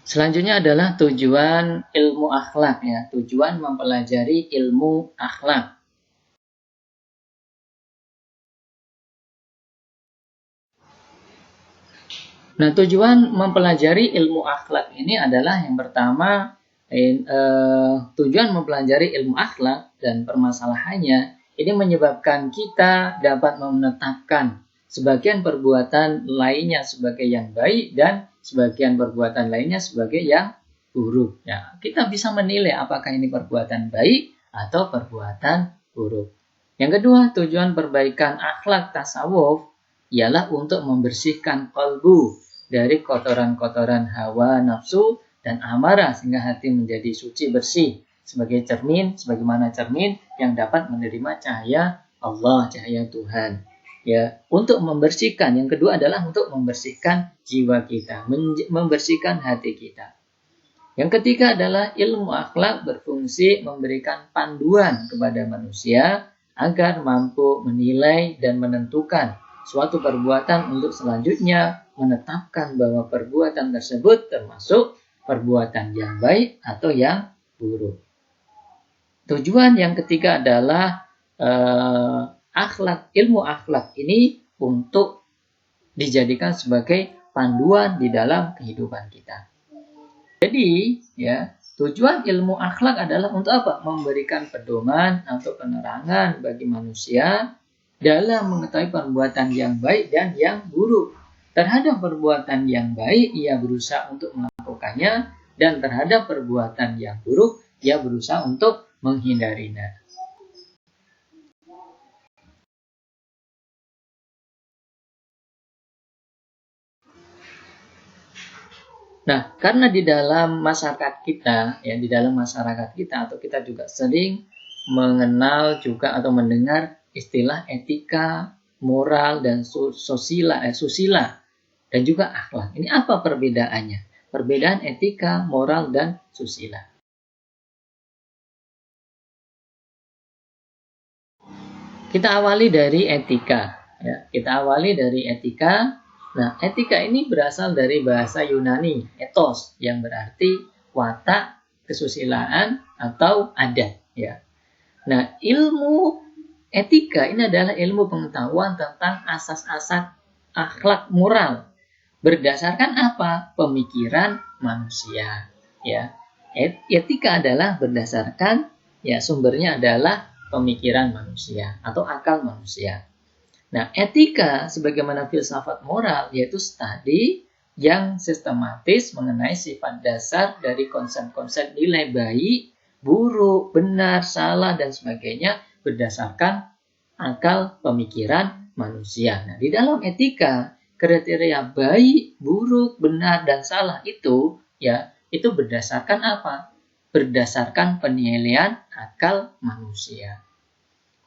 Selanjutnya adalah tujuan ilmu akhlak ya, tujuan mempelajari ilmu akhlak. Nah, tujuan mempelajari ilmu akhlak ini adalah yang pertama, tujuan mempelajari ilmu akhlak dan permasalahannya ini menyebabkan kita dapat menetapkan sebagian perbuatan lainnya sebagai yang baik dan sebagian perbuatan lainnya sebagai yang buruk. Ya, kita bisa menilai apakah ini perbuatan baik atau perbuatan buruk. Yang kedua, tujuan perbaikan akhlak tasawuf ialah untuk membersihkan kalbu dari kotoran-kotoran hawa, nafsu, dan amarah sehingga hati menjadi suci bersih sebagai cermin, sebagaimana cermin yang dapat menerima cahaya Allah, cahaya Tuhan. Ya, untuk membersihkan. Yang kedua adalah untuk membersihkan jiwa kita, membersihkan hati kita. Yang ketiga adalah ilmu akhlak berfungsi memberikan panduan kepada manusia agar mampu menilai dan menentukan suatu perbuatan untuk selanjutnya menetapkan bahwa perbuatan tersebut termasuk perbuatan yang baik atau yang buruk. Tujuan yang ketiga adalah ilmu akhlak ini untuk dijadikan sebagai panduan di dalam kehidupan kita. Jadi, ya, tujuan ilmu akhlak adalah untuk apa? Memberikan pedoman atau penerangan bagi manusia dalam mengetahui perbuatan yang baik dan yang buruk. Terhadap perbuatan yang baik, ia berusaha untuk melakukannya, dan terhadap perbuatan yang buruk, ia berusaha untuk menghindarinya. Nah, karena di dalam masyarakat kita, atau kita juga sering mengenal juga atau mendengar istilah etika, moral, dan susila, dan juga akhlak. Ini apa perbedaannya? Perbedaan etika, moral, dan susila. Kita awali dari etika. Ya, kita awali dari etika. Nah, etika ini berasal dari bahasa Yunani, ethos, yang berarti watak, kesusilaan, atau adat. Ya. Nah, ilmu etika ini adalah ilmu pengetahuan tentang asas-asas akhlak moral. Berdasarkan apa? Pemikiran manusia. Ya. Etika adalah berdasarkan, ya, sumbernya adalah pemikiran manusia atau akal manusia. Nah, etika sebagaimana filsafat moral yaitu studi yang sistematis mengenai sifat dasar dari konsep-konsep nilai baik, buruk, benar, salah, dan sebagainya berdasarkan akal pemikiran manusia. Nah, di dalam etika, kriteria baik, buruk, benar, dan salah itu, ya, itu berdasarkan apa? Berdasarkan penilaian akal manusia.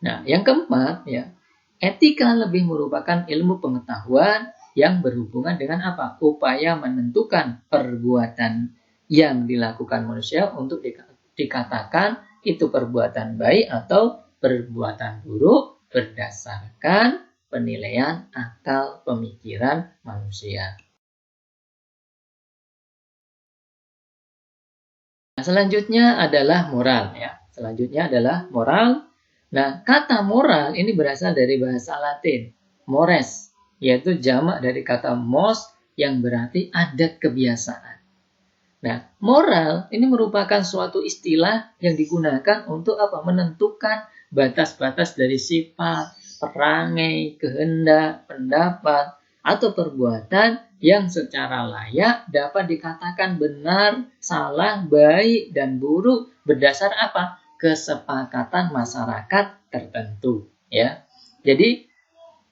Nah, yang keempat, ya, etika lebih merupakan ilmu pengetahuan yang berhubungan dengan apa? Upaya menentukan perbuatan yang dilakukan manusia untuk dikatakan itu perbuatan baik atau perbuatan buruk berdasarkan penilaian akal pemikiran manusia. Nah, selanjutnya adalah moral, ya. Nah, kata moral ini berasal dari bahasa Latin, mores, yaitu jamak dari kata mos yang berarti adat kebiasaan. Nah, moral ini merupakan suatu istilah yang digunakan untuk apa? Menentukan batas-batas dari sifat, perangai, kehendak, pendapat, atau perbuatan yang secara layak dapat dikatakan benar, salah, baik, dan buruk berdasar apa? Kesepakatan masyarakat tertentu, ya. Jadi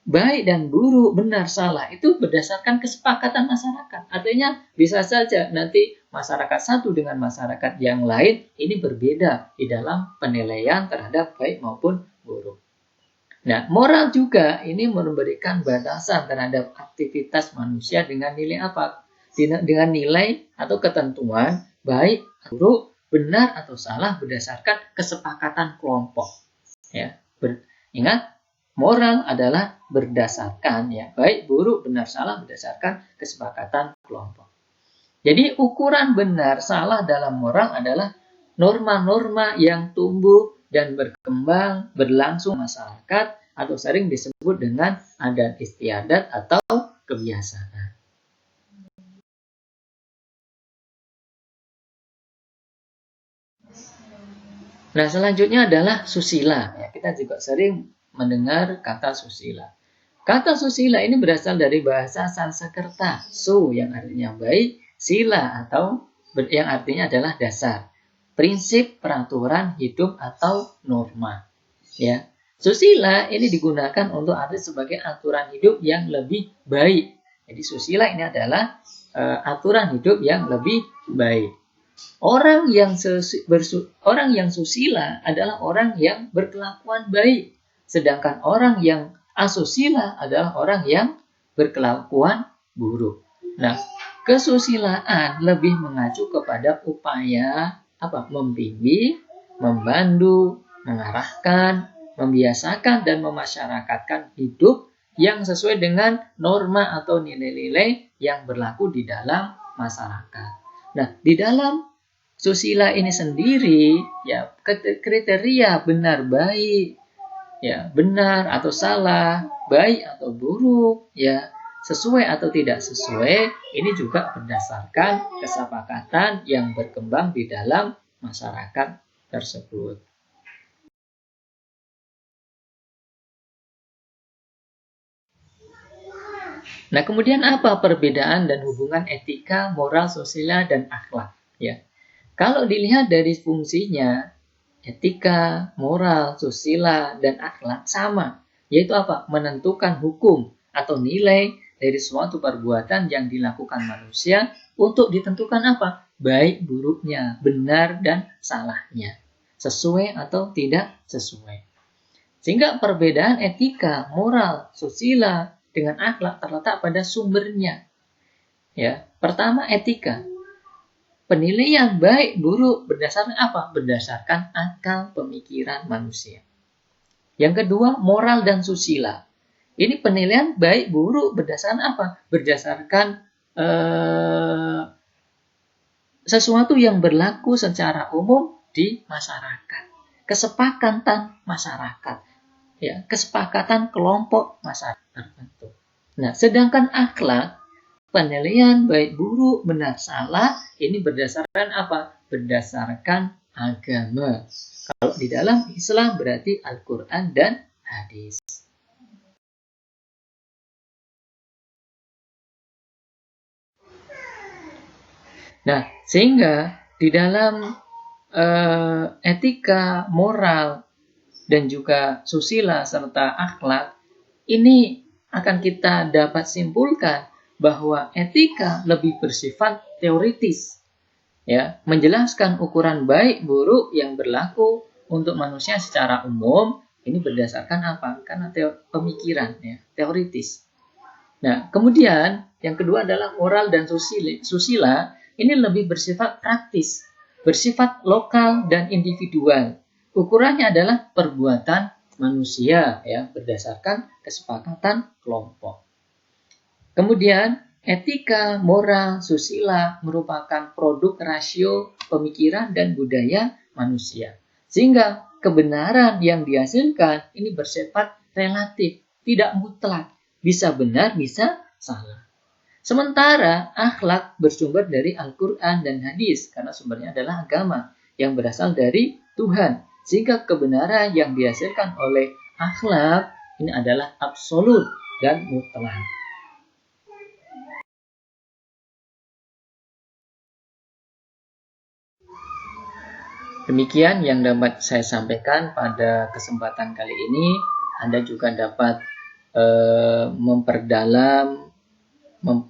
baik dan buruk, benar, salah itu berdasarkan kesepakatan masyarakat. Artinya bisa saja nanti masyarakat satu dengan masyarakat yang lain ini berbeda di dalam penilaian terhadap baik maupun buruk. Nah, moral juga ini memberikan batasan terhadap aktivitas manusia dengan nilai apa? Dengan nilai atau ketentuan baik, buruk, benar atau salah berdasarkan kesepakatan kelompok. Ya, ingat, moral adalah berdasarkan, ya, baik, buruk, benar, salah berdasarkan kesepakatan kelompok. Jadi ukuran benar salah dalam moral adalah norma-norma yang tumbuh dan berkembang berlangsung masyarakat atau sering disebut dengan adat istiadat atau kebiasaan. Nah, selanjutnya adalah susila. Ya, kita juga sering mendengar kata susila. Kata susila ini berasal dari bahasa Sanskerta, su yang artinya baik, sila atau yang artinya adalah dasar, prinsip, peraturan hidup atau norma. Ya, susila ini digunakan untuk arti sebagai aturan hidup yang lebih baik. Jadi susila ini adalah aturan hidup yang lebih baik. Orang yang susila adalah orang yang berkelakuan baik, sedangkan orang yang asusila adalah orang yang berkelakuan buruk. Nah, kesusilaan lebih mengacu kepada upaya membimbing, membantu, mengarahkan, membiasakan dan memasyarakatkan hidup yang sesuai dengan norma atau nilai-nilai yang berlaku di dalam masyarakat. Nah, di dalam susila ini sendiri ya kriteria benar baik, ya benar atau salah, baik atau buruk, ya sesuai atau tidak sesuai, ini juga berdasarkan kesepakatan yang berkembang di dalam masyarakat tersebut. Nah, kemudian apa perbedaan dan hubungan etika, moral, sosial, dan akhlak? Ya, kalau dilihat dari fungsinya, etika, moral, susila, dan akhlak sama, yaitu apa? Menentukan hukum atau nilai dari suatu perbuatan yang dilakukan manusia untuk ditentukan apa? Baik buruknya, benar dan salahnya, sesuai atau tidak sesuai. Sehingga perbedaan etika, moral, susila dengan akhlak terletak pada sumbernya. Ya, pertama etika. Penilaian baik buruk berdasarkan apa? Berdasarkan akal pemikiran manusia. Yang kedua, moral dan susila. Ini penilaian baik buruk berdasarkan apa? Berdasarkan sesuatu yang berlaku secara umum di masyarakat. Kesepakatan masyarakat. Ya, kesepakatan kelompok masyarakat tertentu. Nah, sedangkan akhlak, penilaian baik buruk, benar salah, ini berdasarkan apa? Berdasarkan agama. Kalau di dalam Islam berarti Al-Quran dan hadis. Nah, sehingga di dalam etika, moral, dan juga susila serta akhlak, ini akan kita dapat simpulkan bahwa etika lebih bersifat teoritis, ya, menjelaskan ukuran baik buruk yang berlaku untuk manusia secara umum. Ini berdasarkan apa? Karena pemikiran, ya, teoritis. Nah, kemudian yang kedua adalah moral dan susila. Ini lebih bersifat praktis, bersifat lokal dan individual. Ukurannya adalah perbuatan manusia, ya, berdasarkan kesepakatan kelompok. Kemudian etika, moral, susila merupakan produk rasio pemikiran dan budaya manusia. Sehingga kebenaran yang dihasilkan ini bersifat relatif, tidak mutlak. Bisa benar, bisa salah. Sementara akhlak bersumber dari Al-Quran dan hadis, karena sumbernya adalah agama yang berasal dari Tuhan. Sehingga kebenaran yang dihasilkan oleh akhlak ini adalah absolut dan mutlak. Demikian yang dapat saya sampaikan pada kesempatan kali ini. Anda juga dapat memperdalam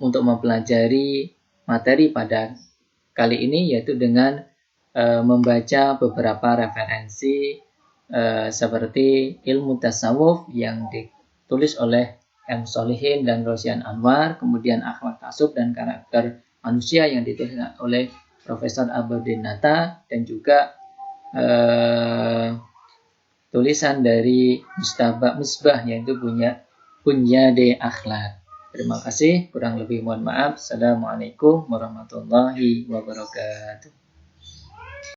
untuk mempelajari materi pada kali ini, yaitu dengan membaca beberapa referensi seperti ilmu tasawuf yang ditulis oleh M. Solihin dan Rosyan Anwar, kemudian akhlak tasawuf dan karakter manusia yang ditulis oleh Profesor Aberdeen Nata, dan juga tulisan dari Mustabak Misbah yaitu Bunyade Akhlak. Terima kasih, kurang lebih mohon maaf. Assalamualaikum warahmatullahi wabarakatuh.